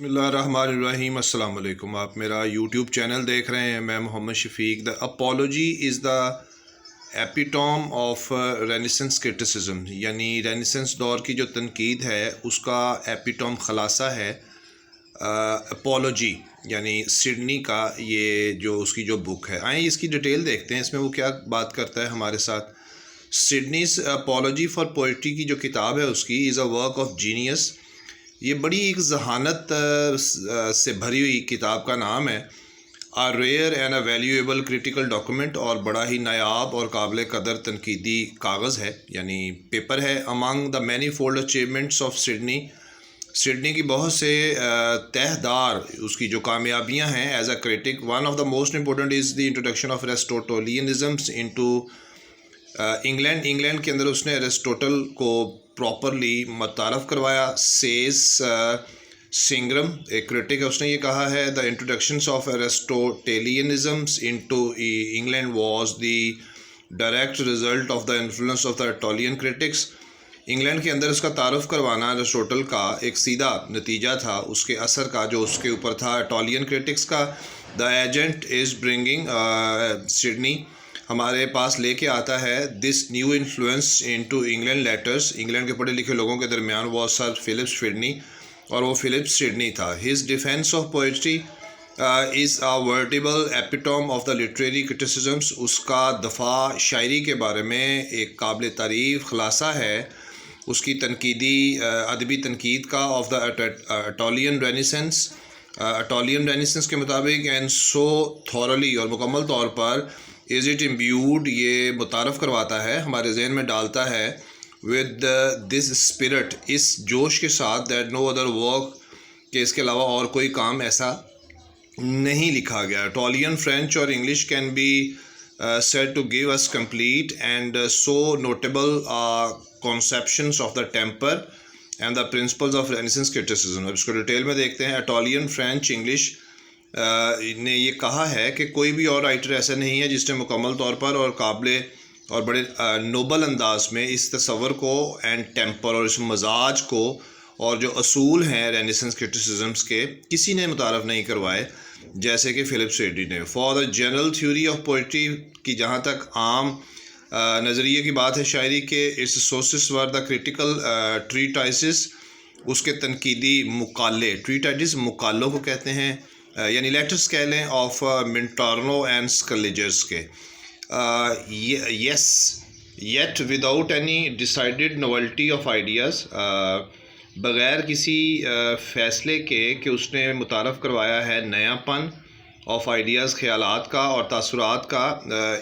بسم اللہ الرحمن الرحیم۔ السلام علیکم۔ آپ میرا یوٹیوب چینل دیکھ رہے ہیں۔ میں محمد شفیق۔ دا apology is the epitome of renaissance criticism, یعنی رینیسنس دور کی جو تنقید ہے اس کا ایپیٹوم خلاصہ ہے اپولوجی، یعنی سڈنی کا یہ جو اس کی جو بک ہے۔ آئیں اس کی ڈیٹیل دیکھتے ہیں، اس میں وہ کیا بات کرتا ہے ہمارے ساتھ۔ سڈنیز اپولوجی فار پوئٹری کی جو کتاب ہے اس کی از اے ورک آف جینیس۔ یہ بڑی ایک ذہانت سے بھری ہوئی کتاب کا نام ہے۔ Rare and a valuable critical document, اور بڑا ہی نایاب اور قابل قدر تنقیدی کاغذ ہے، یعنی پیپر ہے۔ Among the many fold achievements of Sydney کی بہت سے تہ دار اس کی جو کامیابیاں ہیں as a critic, one of the most important is the introduction of Aristotelianisms into England کے اندر اس نے ایرسٹوٹل کو پراپرلی متعارف کروایا۔ سیز سنگرم ایک کرٹک ہے، اس نے یہ کہا ہے the introductions of Aristotelianisms into England was the direct result of the influence of the Italian critics. England کے اندر اس کا تعارف کروانا ایرسٹوٹل کا ایک سیدھا نتیجہ تھا اس کے اثر کا جو اس کے اوپر تھا ایٹولین کرٹکس کا۔ The agent is bringing Sidney ہمارے پاس لے کے آتا ہے this new influence into England letters, England کے پڑھے لکھے لوگوں کے درمیان واز سر فلپس سڈنی، اور وہ فلپس سڈنی تھا۔ His Defence of poetry is a veritable epitome of the literary criticisms, اس کا دفاع شاعری کے بارے میں ایک قابل تعریف خلاصہ ہے اس کی تنقیدی ادبی تنقید کا آف دا ایٹولین رینیسنس کے مطابق، اینڈ سو تھورلی اور مکمل طور پر از اٹ امبیوڈ یہ متعارف کرواتا ہے، ہمارے ذہن میں ڈالتا ہے ود دس اسپرٹ، اس جوش کے ساتھ دیٹ نو ادر ورک کہ اس کے علاوہ اور کوئی کام ایسا نہیں لکھا گیا۔ ایٹولین فرینچ اور English can be said to give us complete and so notable conceptions of the temper and the principles of Renaissance criticism۔ اب اس کو ڈیٹیل میں دیکھتے ہیں۔ ایٹولین فرینچ انگلش نے یہ کہا ہے کہ کوئی بھی اور رائٹر ایسا نہیں ہے جس نے مکمل طور پر اور قابل اور بڑے نوبل انداز میں اس تصور کو اینڈ ٹیمپر اور اس مزاج کو اور جو اصول ہیں رینیسنس کرٹیسزمس کے کسی نے متعارف نہیں کروائے جیسے کہ فلپ سڈنی نے۔ For the general theory of poetry کی جہاں تک عام نظریے کی بات ہے شاعری کے، its sources were the critical treatises, اس کے تنقیدی مقالے، ٹریٹائسز مقالوں کو کہتے ہیں، یعنی لیٹرس کہہ لیں، آف منٹارنو اینڈ اسکلیجرس کے۔ Yes yet without any decided novelty of ideas, بغیر کسی فیصلے کے کہ اس نے متعارف کروایا ہے نیا پن آف آئیڈیاز، خیالات کا اور تاثرات کا۔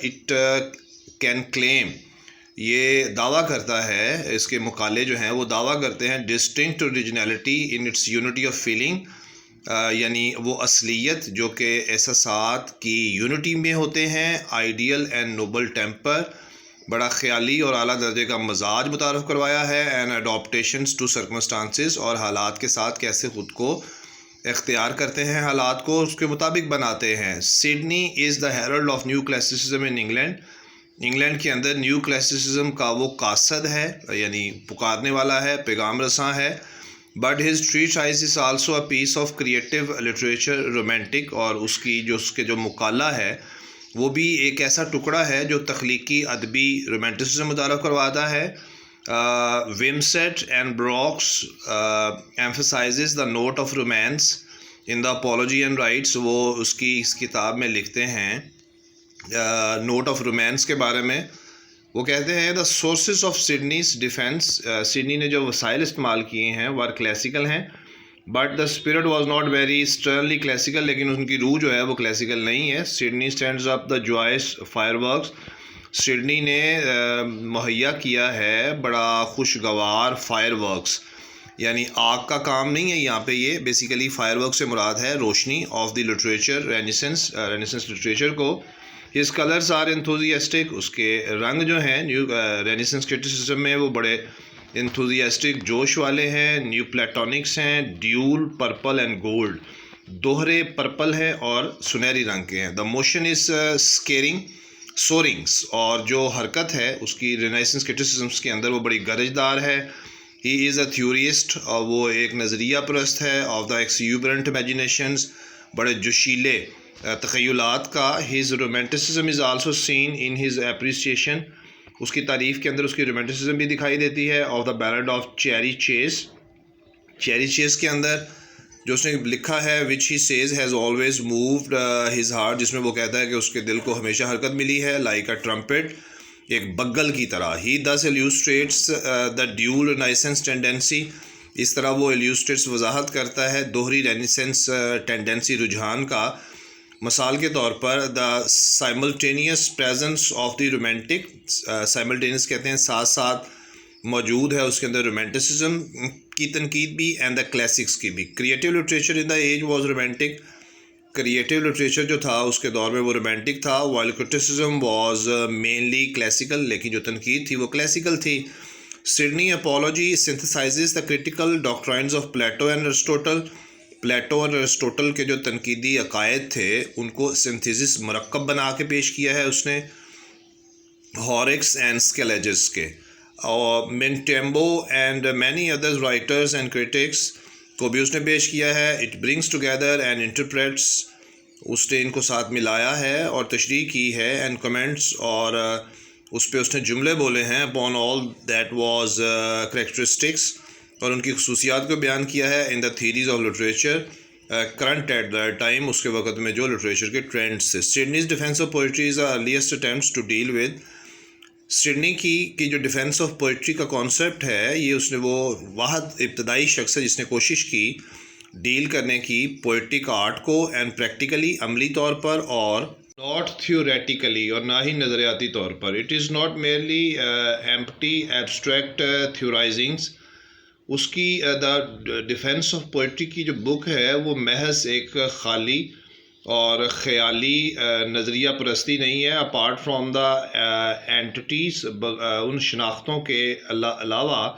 اٹ کین کلیم، یہ دعویٰ کرتا ہے، اس کے مقالے جو ہیں وہ دعویٰ کرتے ہیں distinct originality in its unity of feeling, یعنی وہ اصلیت جو کہ احساسات کی یونٹی میں ہوتے ہیں، آئیڈیل اینڈ نوبل ٹیمپر، بڑا خیالی اور اعلیٰ درجے کا مزاج متعارف کروایا ہے، اینڈ اڈاپٹیشنز ٹو سرکمسٹانسز، اور حالات کے ساتھ کیسے خود کو اختیار کرتے ہیں، حالات کو اس کے مطابق بناتے ہیں۔ Sidney is the herald of neo classicism in England کے اندر نیو کلاسیسزم کا وہ قاصد ہے، یعنی پکارنے والا ہے، پیغام رساں ہے۔ But his treatise is also a piece of creative literature romantic, اور اس کے جو مقالہ ہے وہ بھی ایک ایسا ٹکڑا ہے جو تخلیقی ادبی رومانٹسزم متعارف کرواتا ہے۔ Wimsatt and Brooks emphasizes the note of romance in the apology and writes, وہ اس کتاب میں لکھتے ہیں نوٹ آف رومانس کے بارے میں۔ وہ کہتے ہیں the sources of Sidney's defence, Sidney نے جو وسائل استعمال کیے ہیں وہ کلاسیکل ہیں، but the spirit was not very sternly classical, لیکن ان کی روح جو ہے وہ کلاسیکل نہیں ہے۔ سڈنی اسٹینڈز اپ دا جوائس فائر ورکس، سڈنی نے مہیا کیا ہے بڑا خوشگوار فائر ورکس، یعنی آگ کا کام نہیں ہے یہاں پہ، یہ بیسیکلی فائر ورک سے مراد ہے روشنی of the literature renaissance literature کو۔ ہز کلرز آر انتھوزیاسٹک، اس کے رنگ جو ہیں نیو رینیسنس کرٹیسزم میں وہ بڑے انتھوزیاسٹک جوش والے ہیں، نیو پلیٹونکس ہیں، ڈیول پرپل اینڈ گولڈ، دوہرے پرپل ہیں اور سنہری رنگ کے ہیں۔ دا موشن از سورنگس، اور جو حرکت ہے اس کی رینیسنس کرٹیسزمس کے اندر وہ بڑی گرجدار ہے۔ ہی از اے تھیوریسٹ، اور وہ ایک نظریہ پرست ہے، آف دا ایکسیوبرنٹ امیجینیشنز، بڑے جوشیلے تخیلات کا. His romanticism is also seen in his appreciation, اس کی تعریف کے اندر اس کی رومانٹسزم بھی دکھائی دیتی ہے. Of the ballad of Chevy Chase, Chevy Chase کے اندر جو اس نے لکھا ہے which he says has always moved his heart, جس میں وہ کہتا ہے کہ اس کے دل کو ہمیشہ حرکت ملی ہے. لائک اے ٹرمپٹ، ایک بگل کی طرح. ہی دس ایلیوسٹریٹس دا ڈیول رینائسنس ٹینڈنسی، اس طرح وہ ایلیوسٹریٹس وضاحت کرتا ہے دوہری رینیسنس ٹینڈنسی، رجحان کا. مثال کے طور پر the simultaneous presence of the romantic, simultaneous کہتے ہیں ساتھ ساتھ موجود ہے اس کے اندر رومانٹسزم کی تنقید بھی، اینڈ دا کلاسکس کی بھی. Creative literature in the age was romantic, creative literature جو تھا اس کے دور میں وہ رومانٹک تھا. While criticism was mainly classical, لیکن جو تنقید تھی وہ کلاسیکل تھی. Sidney apology synthesizes the critical doctrines of Plato and Aristotle, Plato اور ارسٹوٹل کے جو تنقیدی عقائد تھے ان کو سنتھیسس مرکب بنا کے پیش کیا ہے اس نے ہارکس اینڈ سکیلیجز کے. اور Minturno and many other writers and critics کو بھی اس نے پیش کیا ہے. It brings together and interprets, اس نے ان کو ساتھ ملایا ہے اور تشریح کی ہے. اینڈ کمنٹس، اور اس پہ اس نے جملے بولے ہیں. Upon all that was characteristics, اور ان کی خصوصیات کو بیان کیا ہے. In the theories of literature current at the time, اس کے وقت میں جو لٹریچر کے ٹرینڈس سے. Sidney's defence of poetry is earliest attempts to deal with, Sidney کی جو ڈیفینس آف پوئٹری کا کانسیپٹ ہے یہ اس نے وہ واحد ابتدائی شخص ہے جس نے کوشش کی ڈیل کرنے کی پوئٹرک آرٹ کو، اینڈ پریکٹیکلی عملی طور پر، اور ناٹ تھیوریٹیکلی، اور نہ ہی نظریاتی طور پر. It is not merely empty abstract theorizings, اس کی دا ڈیفینس آف پوئٹری کی جو بک ہے وہ محض ایک خالی اور خیالی نظریہ پرستی نہیں ہے. اپارٹ فرام دا اینٹیٹیز، ان شناختوں کے علاوہ.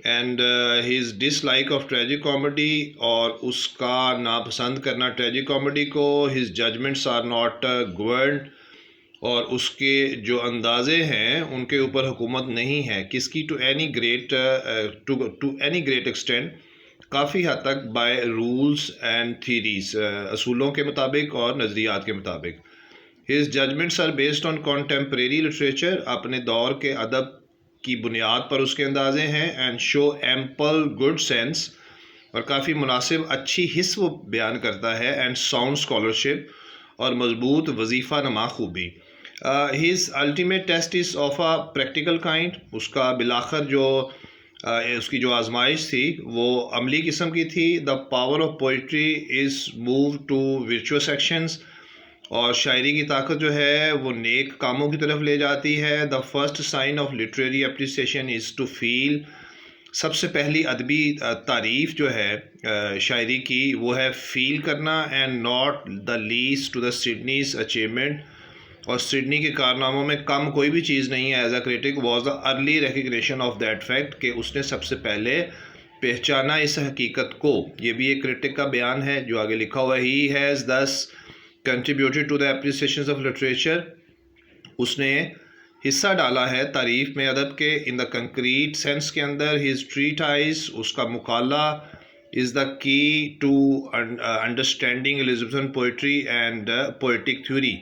And his dislike of tragic comedy, اور اس کا ناپسند کرنا ٹریجک کامیڈی کو. His judgements are not governed, اور اس کے جو اندازے ہیں ان کے اوپر حکومت نہیں ہے. کس کی؟ ٹو اینی گریٹ ایکسٹینٹ، کافی حد تک بائی رولز اینڈ تھیریز، اصولوں کے مطابق اور نظریات کے مطابق. His judgements are based on contemporary literature, اپنے دور کے ادب کی بنیاد پر اس کے اندازے ہیں. And show ample good sense, اور کافی مناسب اچھی حس وہ بیان کرتا ہے. اینڈ ساؤنڈ اسکالرشپ، اور مضبوط وظیفہ نما خوبی. His ultimate test is of a practical kind, اس کا بالآخر جو اس کی جو آزمائش تھی وہ عملی قسم کی تھی. The power of poetry is move to virtuous actions, اور شاعری کی طاقت جو ہے وہ نیک کاموں کی طرف لے جاتی ہے. The first sign of literary appreciation is to feel, سب سے پہلی ادبی تعریف جو ہے شاعری کی وہ ہے فیل کرنا. And not the least to the Sidney's achievement, اور سڈنی کے کارناموں میں کم کوئی بھی چیز نہیں ہے. As a critic was the early recognition of that fact, کہ اس نے سب سے پہلے پہچانا اس حقیقت کو. یہ بھی ایک کریٹک کا بیان ہے جو آگے لکھا ہوا ہے. He has this contributed to the appreciations of literature, اس نے حصہ ڈالا ہے تعریف میں ادب کے. ان دا کنکریٹ سینس کے اندر. ہز ٹریٹائز، اس کا مقالہ، is the key to understanding Elizabethan poetry and poetic theory.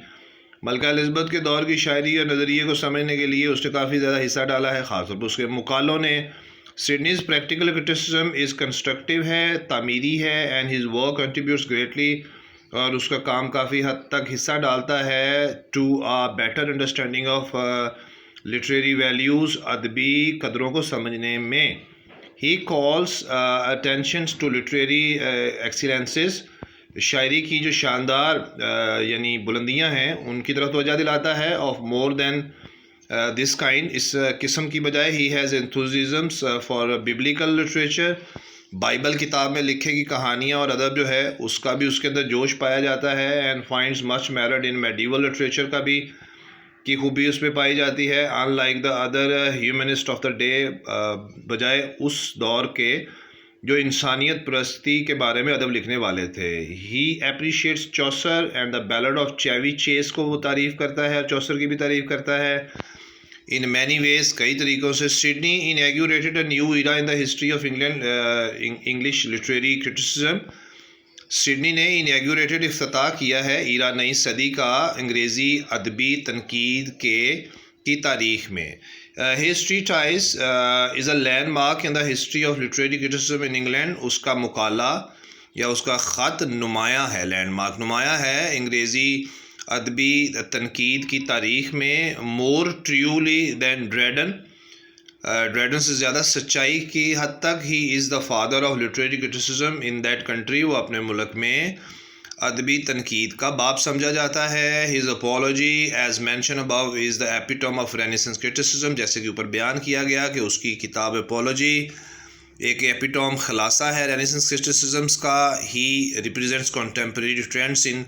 ملکہ الزبتھ کے دور کی شاعری اور نظریے کو سمجھنے کے لیے اس نے کافی زیادہ حصہ ڈالا ہے، خاص طور پر اس کے مقالوں نے. سڈنیز پریکٹیکل کرٹیسزم از کنسٹرکٹیو ہے، تعمیری ہے. And his work contributes greatly, اور اس کا کام کافی حد تک حصہ ڈالتا ہے to a better understanding of literary values, ادبی قدروں کو سمجھنے میں. He calls attentions to literary excellences, شاعری کی جو شاندار یعنی بلندیاں ہیں ان کی طرف توجہ دلاتا ہے. Of more then this kind, اس قسم کی بجائے. He has enthusiasms for Biblical literature, Bible کتاب میں لکھے کی کہانیاں اور ادب جو ہے اس کا بھی اس کے اندر جوش پایا جاتا ہے. And finds much merit in medieval literature, کا بھی کی خوبی اس میں پائی جاتی ہے. In like the other humanist of the day, بجائے اس دور کے جو انسانیت پرستی کے بارے میں ادب لکھنے والے تھے. ہی اپریشیٹس چوسر اینڈ دا بیلڈ آف چیوی چیز کو وہ تعریف کرتا ہے، اور چوسر کی بھی تعریف کرتا ہے. in many ways, کئی طریقوں سے. Sidney inaugurated a new era in the history of England English literary criticism. Sydney نے انیگوریٹڈ افتتاح کیا ہے ایرا نئی صدی کا انگریزی ادبی تنقید کی تاریخ میں. His treatise is a landmark in the history of literary criticism in England. اس کا مقالہ یا اس کا خط نمایاں ہے، لینڈ مارک نمایاں ہے انگریزی ادبی تنقید کی تاریخ میں. مور ٹریولی دین ڈریڈن سے زیادہ سچائی کی حد تک he is the father of literary criticism in that country. وہ اپنے ملک میں ادبی تنقید کا باپ سمجھا جاتا ہے. His apology as mention above is the epitome of renaissance criticism. جیسے کہ اوپر بیان کیا گیا کہ اس کی کتاب اپولوجی ایک ایپیٹوم خلاصہ ہے رینیسنس کرٹیسزمس کا. He represents contemporary trends in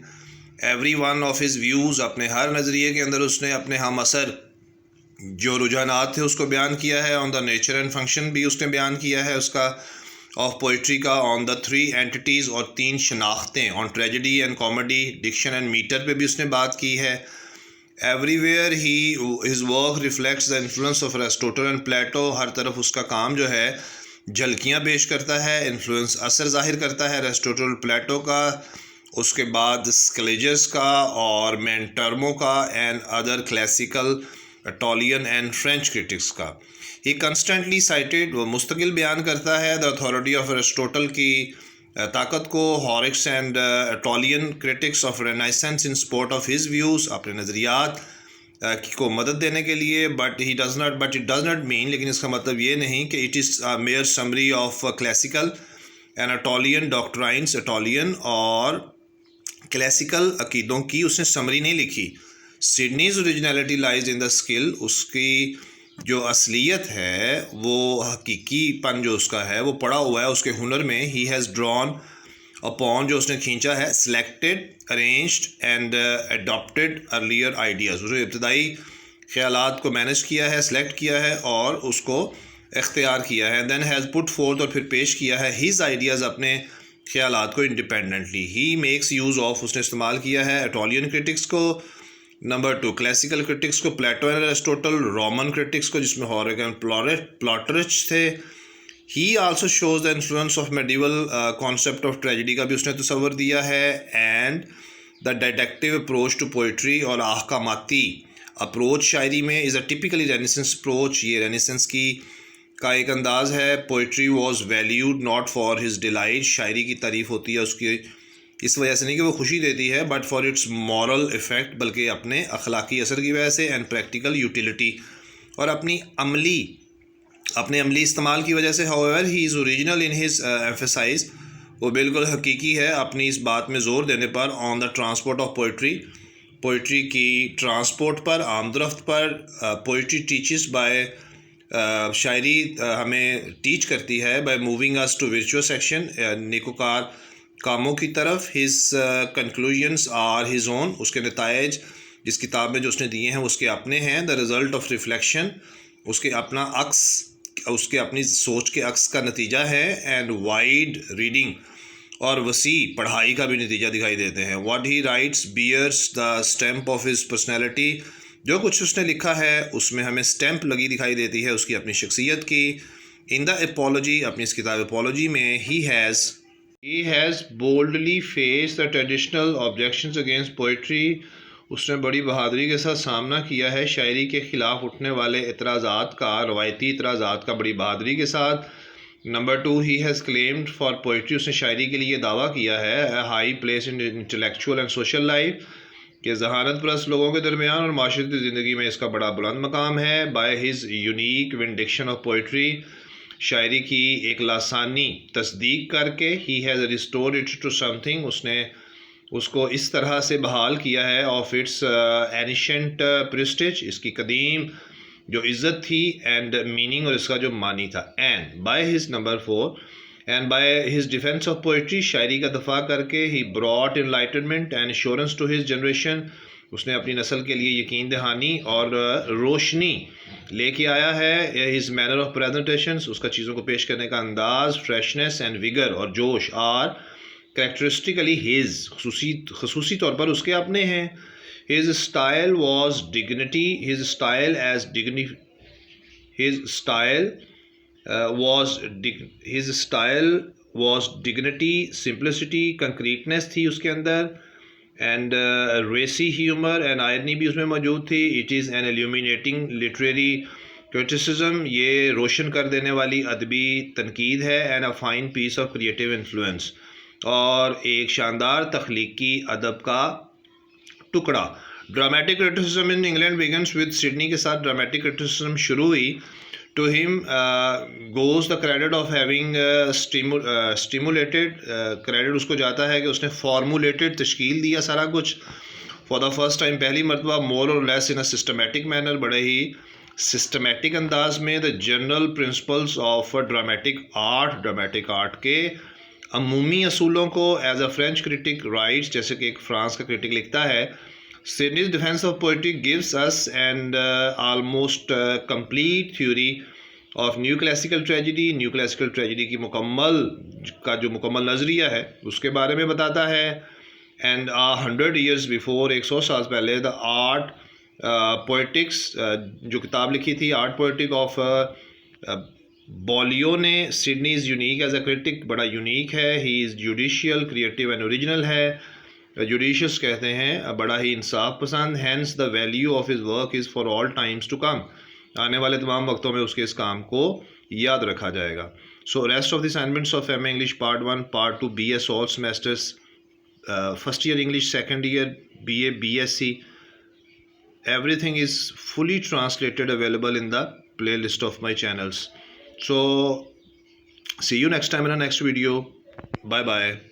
every one of his views. اپنے ہر نظریے کے اندر اس نے اپنے ہم اثر جو رجحانات تھے اس کو بیان کیا ہے. آن دا نیچر اینڈ فنکشن بھی اس نے بیان کیا ہے اس کا آف پوئٹری کا. آن دا 3 اینٹیز اور 3 شناختیں. On tragedy and comedy, diction and meter پہ بھی اس نے بات کی ہے. Everywhere his work reflects the influence of Aristotle and Plato. ہر طرف اس کا کام جو ہے جھلکیاں پیش کرتا ہے، انفلوئنس اثر ظاہر کرتا ہے ایرسٹوٹل پلیٹو کا، اس کے بعد اسکلیجس کا اور مینٹرمو کا and other classical Italian and French critics کا. ہی کنسٹنٹلی سائٹڈ، وہ مستقل بیان کرتا ہے دا اتھارٹی آف ایرسٹوٹل کی طاقت کو. Horace and Italian critics of renaissance in support of his views, اپنے نظریات کو مدد دینے کے لیے. But it does not mean, لیکن اس کا مطلب یہ نہیں کہ it is mere summary of classical and Italian doctrines. Italian اور کلاسیکل عقیدوں کی اس نے سمری نہیں لکھی. سڈنیز اوریجنلٹی لائز ان دا اسکل. اس کی جو اصلیت ہے وہ حقیقی پن جو اس کا ہے وہ پڑا ہوا ہے اس کے ہنر میں. ہی ہیز ڈران اپون، جو اس نے کھینچا ہے، selected, arranged and adapted earlier ideas. اس نے ابتدائی خیالات کو مینیج کیا ہے، سلیکٹ کیا ہے اور اس کو اختیار کیا ہے. دین ہیز پٹ فورتھ، اور پھر پیش کیا ہے ہیز آئیڈیاز، اپنے خیالات کو independently. He makes use of, اس نے استعمال کیا ہے اٹالین کرٹکس کو. نمبر 2 کلاسیکل کرٹکس کو، Plato and Aristotle. Roman critics کو جس میں ہورک اینڈ پلاٹرچ تھے. He also shows the influence of medieval concept of tragedy کا بھی اس نے تصور دیا ہے. And the didactic approach to poetry, اور احکاماتی اپروچ شاعری میں is a typically renaissance approach. یہ رینیسنس کا ایک انداز ہے. Poetry was valued not for his delight. شاعری کی تعریف ہوتی ہے اس کی اس وجہ سے نہیں کہ وہ خوشی دیتی ہے، but for its moral effect, بلکہ اپنے اخلاقی اثر کی وجہ سے. اینڈ پریکٹیکل یوٹیلیٹی، اور اپنے عملی استعمال کی وجہ سے. however he is original in his emphasize، وہ بالکل حقیقی ہے اپنی اس بات میں زور دینے پر. آن دا ٹرانسپورٹ آف پوئٹری کی ٹرانسپورٹ پر، آمد رفت پر. پوئٹری ٹیچز بائی، شاعری ہمیں ٹیچ کرتی ہے by moving us to virtuous action, نیکوکار کاموں کی طرف. His conclusions are his own, اس کے نتائج جس کتاب میں جو اس نے دیے ہیں وہ اس کے اپنے ہیں. دا رزلٹ آف ریفلیکشن، اس کے اپنی سوچ کے عکس کا نتیجہ ہے. اینڈ وائڈ ریڈنگ، اور وسیع پڑھائی کا بھی نتیجہ دکھائی دیتے ہیں. What he writes bears the stamp of his personality. جو کچھ اس نے لکھا ہے اس میں ہمیں اسٹیمپ لگی دکھائی دیتی ہے اس کی اپنی شخصیت کی. ان دا اپولوجی، اپنی اس کتاب اپولوجی میں He has boldly faced the traditional objections against poetry. اس نے بڑی بہادری کے ساتھ سامنا کیا ہے شاعری کے خلاف اٹھنے والے اعتراضات کا، روایتی اعتراضات کا، بڑی بہادری کے ساتھ. Number 2 he has claimed for poetry، اس نے شاعری کے لیے دعویٰ کیا ہے a high place in intellectual and social life، کہ ذہانت پرست لوگوں کے درمیان اور معاشرتی زندگی میں اس کا بڑا بلند مقام ہے. by his unique vindication of poetry، شاعری کی ایک لاسانی تصدیق کر کے. he has restored it to something، اس نے اس کو اس طرح سے بحال کیا ہے of its ancient prestige، اس کی قدیم جو عزت تھی. اینڈ میننگ، اور اس کا جو معنی تھا. And by his number 4 and by his defense of poetry، شاعری کا دفاع کر کے he brought enlightenment and assurance to his generation، اس نے اپنی نسل کے لیے یقین دہانی اور روشنی لے کے آیا ہے. his manner of presentations، اس کا چیزوں کو پیش کرنے کا انداز. freshness and vigor، اور جوش are characteristically his، خصوصی طور پر اس کے اپنے ہیں. His style was dignity. His style was dignity, simplicity, concreteness تھی اس کے اندر, اینڈ ریسی ہیومر اینڈ آئرنی بھی اس میں موجود تھی. It is an illuminating literary criticism, یہ روشن کر دینے والی ادبی تنقید ہے. And a fine piece of creative influence, اور ایک شاندار تخلیقی ادب کا ٹکڑا. Dramatic criticism in England begins with Sidney کے ساتھ ڈرامیٹک کرٹیسزم شروع ہوئی. To him goes the credit of having stimulated, credit اس کو جاتا ہے کہ اس نے فارمولیٹڈ, تشکیل دیا سارا کچھ فار دا فرسٹ ٹائم, پہلی مرتبہ, مور اور لیس ان اے سسٹمیٹک مینر, بڑے ہی سسٹمیٹک انداز میں, the general principles of dramatic art کے عمومی اصولوں کو. As a French Currituck rights, جیسے کہ ایک فرانس کا کرٹک لکھتا ہے, Sydney's defense of poetry gives us an almost complete theory of new classical tragedy. New classical tragedy کی مکمل نظریہ ہے اس کے بارے میں بتاتا ہے. And 100 years before, 100 سال پہلے, the art poetics, جو کتاب لکھی تھی آرٹ پوئٹک آف بولیو نے, Sidney is unique as a critic, بڑا یونیک ہے. He is judicial, creative and original ہے. جوڈیشیس کہتے ہیں, بڑا ہی انصاف پسند. Hence the value of his work is for all times to come, آنے والے تمام وقتوں میں اس کے اس کام کو یاد رکھا جائے گا. So rest of the assignments of M A English part 1 part 2 B S all semesters, first year English, second year B A B S C, everything is fully translated available in the playlist of my channels. So see you next time in the next video. Bye bye.